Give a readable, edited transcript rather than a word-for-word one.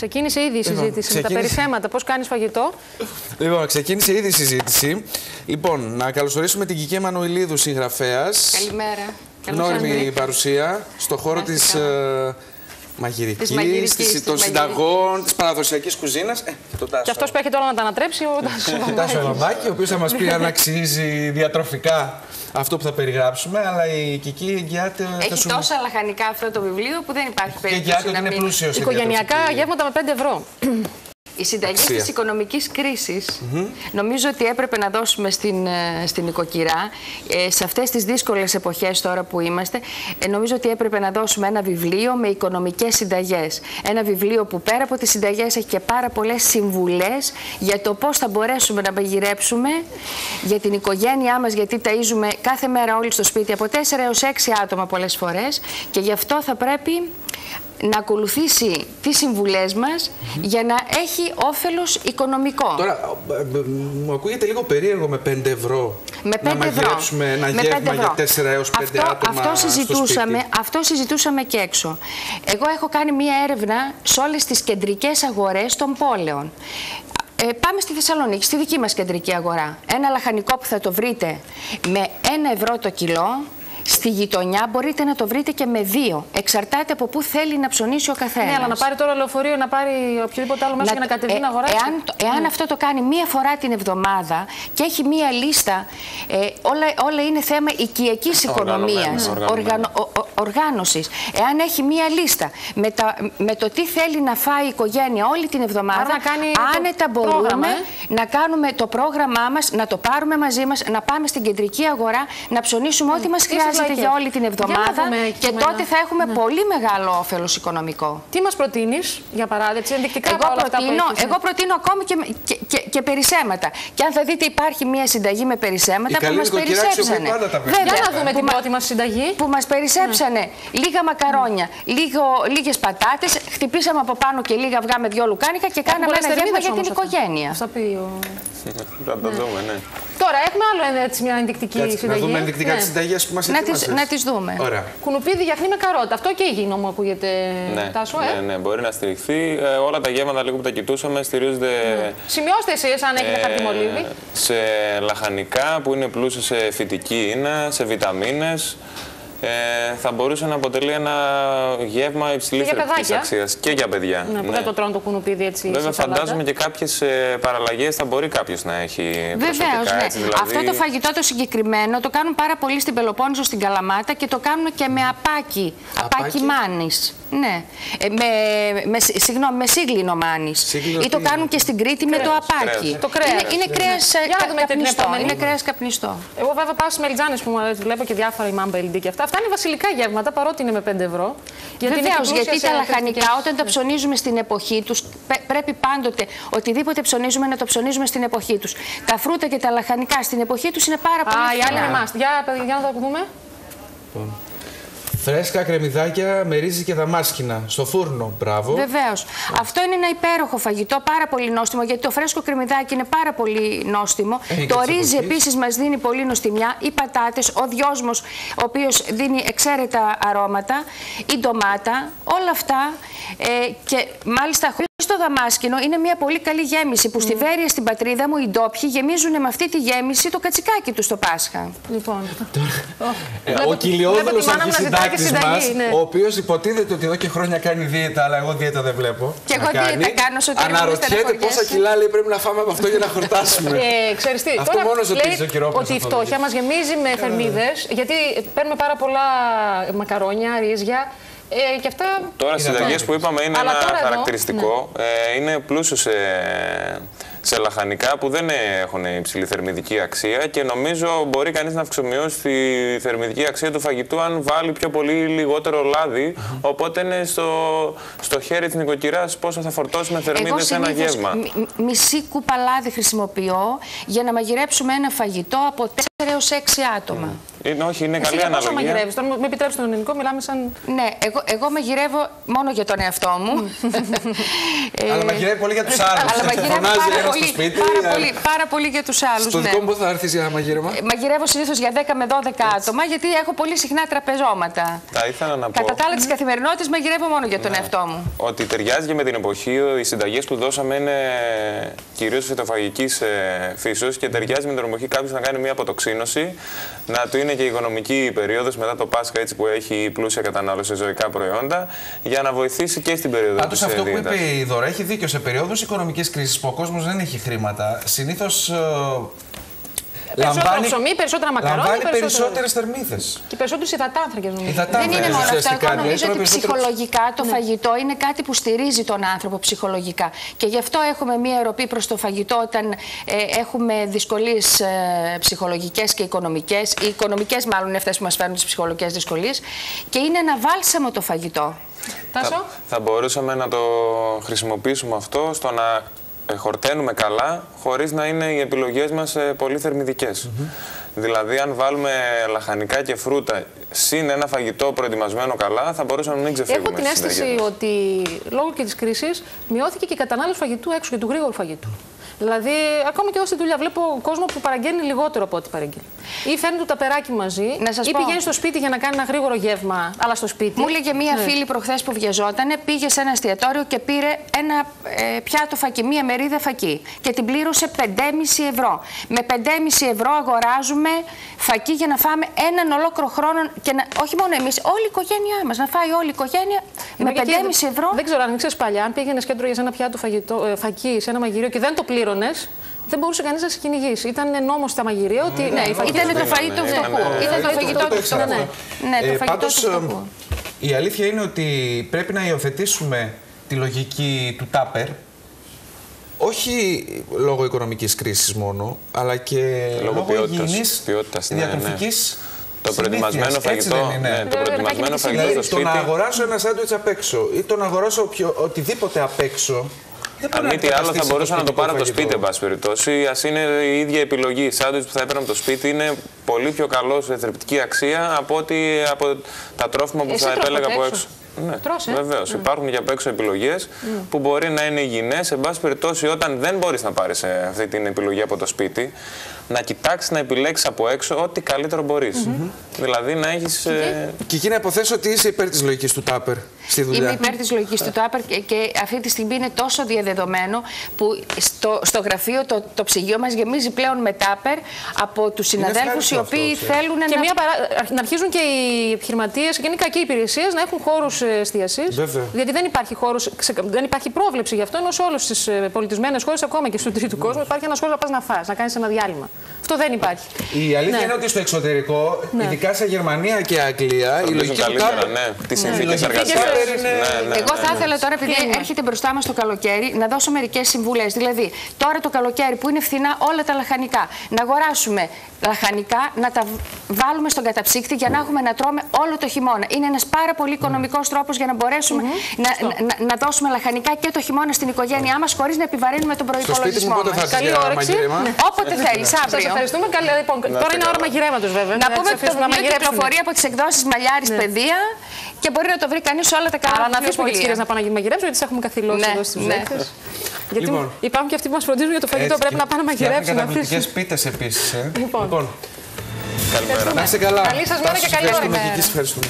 Ξεκίνησε ήδη η συζήτηση με τα περισσέματα. Πώς κάνεις φαγητό? Λοιπόν, ξεκίνησε ήδη η συζήτηση. Λοιπόν, να καλωσορίσουμε την Κική Εμμανουηλίδου, συγγραφέας. Καλημέρα. Νόημη παρουσία στο χώρο της μαγειρικής, των συνταγών, της παραδοσιακής κουζίνας. Και αυτός που έχετε όλα να τα ανατρέψει, ο Τάσο Λαμπάκη, ο οποίος θα μας πει αν αξίζει διατροφικά αυτό που θα περιγράψουμε, αλλά η Κική εγγυάται. Έχει τόσα λαχανικά αυτό το βιβλίο που δεν υπάρχει περίπτωση να μην. Οικογενειακά γεύματα με 5 ευρώ. Οι συνταγές της οικονομικής κρίσης νομίζω ότι έπρεπε να δώσουμε στην νοικοκυρά σε αυτές τις δύσκολες εποχές τώρα που είμαστε. Νομίζω ότι έπρεπε να δώσουμε ένα βιβλίο με οικονομικές συνταγές. Ένα βιβλίο που πέρα από τις συνταγές έχει και πάρα πολλές συμβουλές για το πώς θα μπορέσουμε να μαγειρέψουμε για την οικογένειά μας, γιατί ταΐζουμε κάθε μέρα όλοι στο σπίτι από 4 έως 6 άτομα πολλές φορές, και γι' αυτό θα πρέπει να ακολουθήσει τις συμβουλές μας για να έχει όφελος οικονομικό. Τώρα, μου ακούγεται λίγο περίεργο με 5 ευρώ με 5 να μαγειρέψουμε ένα γεύμα για 4 έως 5 άτομα αυτό συζητούσαμε και έξω. Εγώ έχω κάνει μία έρευνα σε όλες τις κεντρικές αγορές των πόλεων. Πάμε στη Θεσσαλονίκη, στη δική μας κεντρική αγορά. Ένα λαχανικό που θα το βρείτε με 1 ευρώ το κιλό, στη γειτονιά μπορείτε να το βρείτε και με 2. Εξαρτάται από πού θέλει να ψωνίσει ο καθένας. Ναι, αλλά να πάρει τώρα λεωφορείο, να πάρει οποιοδήποτε άλλο μέσο για να κατεβεί να αγοράσει. Εάν αυτό το κάνει μία φορά την εβδομάδα και έχει μία λίστα, όλα είναι θέμα οικιακής οικονομίας, οργάνωσης. Εάν έχει μία λίστα με το τι θέλει να φάει η οικογένεια όλη την εβδομάδα, άνετα μπορούμε να κάνουμε το πρόγραμμά μας, να το πάρουμε μαζί μας, να πάμε στην κεντρική αγορά, να ψωνίσουμε ό,τι μας χρειάζεται για όλη την εβδομάδα, και τότε θα έχουμε πολύ μεγάλο όφελος οικονομικό. Τι μας προτείνεις, για παράδειγμα, ενδεικτικά? Εγώ προτείνω ακόμη και περισσέματα. Και αν θα δείτε, υπάρχει μια συνταγή με περισσέματα που μας περισσέψανε. Για να δούμε την πρώτη μας συνταγή. Που μας περισσέψανε λίγα μακαρόνια, λίγες πατάτες, χτυπήσαμε από πάνω και λίγα αυγά με 2 λουκάνικα και κάναμε ένα γεύμα για την οικογένεια. Θα το δούμε, ναι. Τώρα έχουμε άλλο μια ενδεικτική συνταγή. Να δούμε ενδεικτικά τις συνταγές που μας ετοίμασες. Να τις δούμε. Ωραία. Κουνουπίδι γιαχνί με καρότα. Αυτό και υγιεινό μου ακούγεται, Τάσο. Ναι, μπορεί να στηριχθεί. Όλα τα γεύματα λίγο που τα κοιτούσαμε στηρίζονται. Σημειώστε εσείς αν έχετε χαρτιμολύβι. Σε λαχανικά που είναι πλούσιο σε φυτική ίνα, σε βιταμίνες. Θα μπορούσε να αποτελεί ένα γεύμα υψηλής θρεπτικής αξίας και για παιδιά. Ναι, που δεν το τρώνε το κουνουπίδι έτσι. Βέβαια, φαντάζομαι και κάποιες παραλλαγές θα μπορεί κάποιος να έχει προσωπικά. Βεβαίως, ναι. Έτσι, δηλαδή... Αυτό το φαγητό το συγκεκριμένο το κάνουν πάρα πολύ στην Πελοπόννησο, στην Καλαμάτα, και το κάνουν και με απάκι. Απάκι μάνης. Ναι. Με σύγκλινο μάνης. Ή το κάνουν και στην Κρήτη με το απάκι. Το κρέας. Είναι κρέας καπνιστό. Εγώ βέβαια πάω στις μελιτζάνες που βλέπω και διάφορα ημάμπα ελληνική και αυτά. Αυτά είναι βασιλικά γεύματα, παρότι είναι με 5 ευρώ. Βεβαίως, γιατί τα λαχανικά όταν τα ψωνίζουμε στην εποχή τους, πρέπει πάντοτε οτιδήποτε ψωνίζουμε να το ψωνίζουμε στην εποχή τους. Τα φρούτα και τα λαχανικά στην εποχή τους είναι πάρα πολύ φθηνά. Για να το δούμε. Φρέσκα κρεμμυδάκια με ρύζι και δαμάσκηνα στο φούρνο. Μπράβο. Βεβαίως. Αυτό είναι ένα υπέροχο φαγητό, πάρα πολύ νόστιμο, γιατί το φρέσκο κρεμμυδάκι είναι πάρα πολύ νόστιμο. Το ρύζι επίσης μας δίνει πολύ νοστιμιά. Οι πατάτες, ο δυόσμος, ο οποίος δίνει εξαίρετα αρώματα, η ντομάτα, όλα αυτά. Και μάλιστα χωρίς το δαμάσκηνο είναι μια πολύ καλή γέμιση που στη Βέρεια, στην πατρίδα μου, οι ντόπιοι γεμίζουν με αυτή τη γέμιση το κατσικάκι του στο Πάσχα. Λοιπόν. Ο Κιλιόδουλος αρχισυντάκτης μας, ο οποίος υποτίθεται ότι εδώ και χρόνια κάνει δίαιτα, αλλά εγώ δίαιτα δεν βλέπω. Και εγώ δίαιτα κάνω, αναρωτιέται πόσα κιλά λέει πρέπει να φάμε από αυτό για να χορτάσουμε. Ξέρεις τι, αυτό μόνο ζωτίζει ο Κυρόπουλος. Ότι η φτώχεια μας γεμίζει με θερμίδες, γιατί παίρνουμε πάρα πολλά μακαρόνια, ρύζια. Και αυτά... Τώρα στις συνταγές που είπαμε είναι ένα χαρακτηριστικό. Είναι πλούσιο σε λαχανικά που δεν έχουν υψηλή θερμιδική αξία και νομίζω μπορεί κανείς να αυξομειώσει τη θερμιδική αξία του φαγητού αν βάλει πιο πολύ λιγότερο λάδι. Οπότε είναι στο χέρι της νοικοκυράς πόσο θα φορτώσουμε θερμίδες σε ένα γεύμα. Μισή κούπα λάδι χρησιμοποιώ για να μαγειρέψουμε ένα φαγητό από 4 έως 6 άτομα. Όχι, είναι καλή αναλογία. Πόσο μαγειρεύεις? Τώρα με επιτρέψει τον ελληνικό, μιλάμε σαν... Ναι, εγώ μαγειρεύω μόνο για τον εαυτό μου. Αλλά μαγειρεύει πολύ για τους άλλους. Αλλά μαγειρεύει πάρα πολύ για τους άλλους. Στο δικό μου πώς θα έρθεις για μαγείρεμα? Μαγειρεύω συνήθως για 10 με 12 άτομα, γιατί έχω πολύ συχνά τραπεζώματα. Θα ήθελα να πω. Κατά τα άλλα της καθημερινότητας μαγειρεύω μόνο για τον εαυτό μου. Ότι ταιριάζει και με την εποχή, οι συνταγές που δώσαμε είναι κυρίως φυτοφαγικής φύσεως και ταιριάζει με την εποχή κάποιος να κάνει μια αποτοξίνωση, να του είναι και η οικονομική περίοδος μετά το Πάσχα, έτσι που έχει πλούσια κατανάλωση σε ζωικά προϊόντα, για να βοηθήσει και στην περίοδο της Πάντως αυτό που είπε η Δώρα έχει δίκιο. Σε περίοδους οικονομικής κρίσης που ο κόσμος δεν έχει χρήματα, συνήθως περισσότερο ψωμί, περισσότερα μακαρόνια, λαμβάνει περισσότερες θερμίδες. Και περισσότερους υδατάνθρακες, νομίζω. Δεν είναι μόνο αυτό. Εγώ νομίζω ότι ψυχολογικά το φαγητό είναι κάτι που στηρίζει τον άνθρωπο ψυχολογικά. Και γι' αυτό έχουμε μία αεροπή προς το φαγητό όταν έχουμε δυσκολίες ψυχολογικές και οικονομικές. Οι οικονομικές, μάλλον, είναι αυτές που μας φέρνουν τις ψυχολογικές δυσκολίες. Και είναι ένα βάλσαμο το φαγητό. Θα μπορούσαμε να το χρησιμοποιήσουμε αυτό στο να χορταίνουμε καλά, χωρίς να είναι οι επιλογές μας πολύ θερμιδικές. Δηλαδή, αν βάλουμε λαχανικά και φρούτα συν ένα φαγητό προετοιμασμένο καλά, θα μπορούσαμε να μην ξεφύγουμε. Έχω την αίσθηση ότι λόγω και της κρίσης μειώθηκε και η κατανάλωση φαγητού έξω και του γρήγορου φαγητού. Δηλαδή, ακόμα και εδώ στη δουλειά βλέπω κόσμο που παραγγέλνει λιγότερο από ό,τι παραγγέλνει. Ή φέρνει το ταπεράκι μαζί, ή πηγαίνει στο σπίτι για να κάνει ένα γρήγορο γεύμα, αλλά στο σπίτι. Μου έλεγε μία φίλη προχθές που βιαζότανε, πήγε σε ένα εστιατόριο και πήρε ένα πιάτο φακί, μία μερίδα φακί. Και την πλήρωσε 5,5 ευρώ. Με 5,5 ευρώ αγοράζουμε φακί για να φάμε έναν ολόκληρο χρόνο. Και όχι μόνο εμείς, όλη η οικογένειά μας. Να φάει όλη η οικογένεια με 5,5 ευρώ. Δεν ξέρω αν ξέρεις παλιά, αν πήγαινε και έτρωγε ένα πιάτο φακί σε ένα μαγειρίο και δεν το πλήρωνες, δεν μπορούσε κανείς να σε κυνηγήσει. Ήταν νόμος στα μαγειρία ότι. Ναι, ήταν το φαγητό του φτωχού. Ήταν το φαγητό του φτωχού. Ναι, το φαγητό του φτωχού. Η αλήθεια είναι ότι πρέπει να υιοθετήσουμε τη λογική του τάπερ. Όχι λόγω οικονομικής κρίσης μόνο, αλλά και λόγω υγιεινής διατροφικής. Το προετοιμασμένο φαγητό. Ναι, το προετοιμασμένο φαγητό στο σπίτι. Το να αγοράσω ένα σάντουιτς απ' έξω ή το να αγοράσω οτιδήποτε απ' έξω. Αν μη τι άλλο, θα μπορούσα να το πάρω από το σπίτι, εν πάση περιπτώσει. Ας είναι η ίδια επιλογή. Σάντουιτς που θα έπαιρνα από το σπίτι είναι πολύ πιο καλό σε θρεπτική αξία από τα τρόφιμα που θα επέλεγα από έξω. Ναι, βεβαίως. Υπάρχουν και από έξω επιλογές που μπορεί να είναι υγιεινές. Εν πάση περιπτώσει, όταν δεν μπορείς να πάρεις αυτή την επιλογή από το σπίτι, να κοιτάξεις να επιλέξεις από έξω ό,τι καλύτερο μπορείς. Δηλαδή να έχεις. Και εκεί να υποθέσω ότι είσαι υπέρ της λογικής του τάπερ στη δουλειά. Είμαι υπέρ της λογικής του τάπερ και αυτή τη στιγμή είναι τόσο διαδεδομένο που στο γραφείο το ψυγείο μας γεμίζει πλέον με τάπερ από τους συναδέλφους οι οποίοι θέλουν να αρχίζουν και οι επιχειρηματίες και είναι κακοί υπηρεσίες να έχουν χώρους εστίασης. Γιατί δεν υπάρχει πρόβλεψη γι' αυτό, ενώ σε όλες τις πολιτισμένες χώρες, ακόμα και στον τρίτο κόσμο, υπάρχει ένας χώρος να πας να φας, να κάνεις ένα διάλειμμα. Αυτό δεν υπάρχει. Η αλήθεια είναι ότι στο εξωτερικό, ειδικά σε Γερμανία και Αγγλία, η λογική του τάπερ. Τις συνθήκες εργασίας. Εγώ θα ήθελα τώρα, επειδή έρχεται μπροστά μας το καλοκαίρι, να δώσω μερικές συμβουλές. Δηλαδή, τώρα το καλοκαίρι που είναι φθηνά όλα τα λαχανικά, να αγοράσουμε λαχανικά, να τα βάλουμε στον καταψύκτη για να έχουμε να τρώμε όλο το χειμώνα. Είναι ένας πάρα πολύ οικονομικός τρόπος για να μπορέσουμε να δώσουμε λαχανικά και το χειμώνα στην οικογένειά μας χωρίς να επιβαρύνουμε τον προϋπολογισμό μας. Καλή όρεξη. Όποτε θέλεις, αύριο. Σας ευχαριστούμε. Λοιπόν, τώρα είναι ώρα μαγειρέματος, βέβαια. Να πούμε ότι το βιβλίο κυκλοφορεί από τις εκδόσεις Μαλιάρης Παιδεία και μπορεί να το βρει κανείς σε όλα τα καλά. Αλλά να αφήσουμε και τις κυρίες να πάνε να μαγειρέψουν, γιατί τις έχουμε καθυλώσει εδώ στις ζέκτες. Γιατί υπάρχουν και αυτοί που μας φροντίζουν για το φαγητό, πρέπει να πάνε να μαγειρέψουν. Καταπληκτικές πίτες επίσης. Λοιπόν. Καλημέρα. Να είστε καλά. Καλή σας μέρα και καλή όρεξη. Ευχαριστούμε.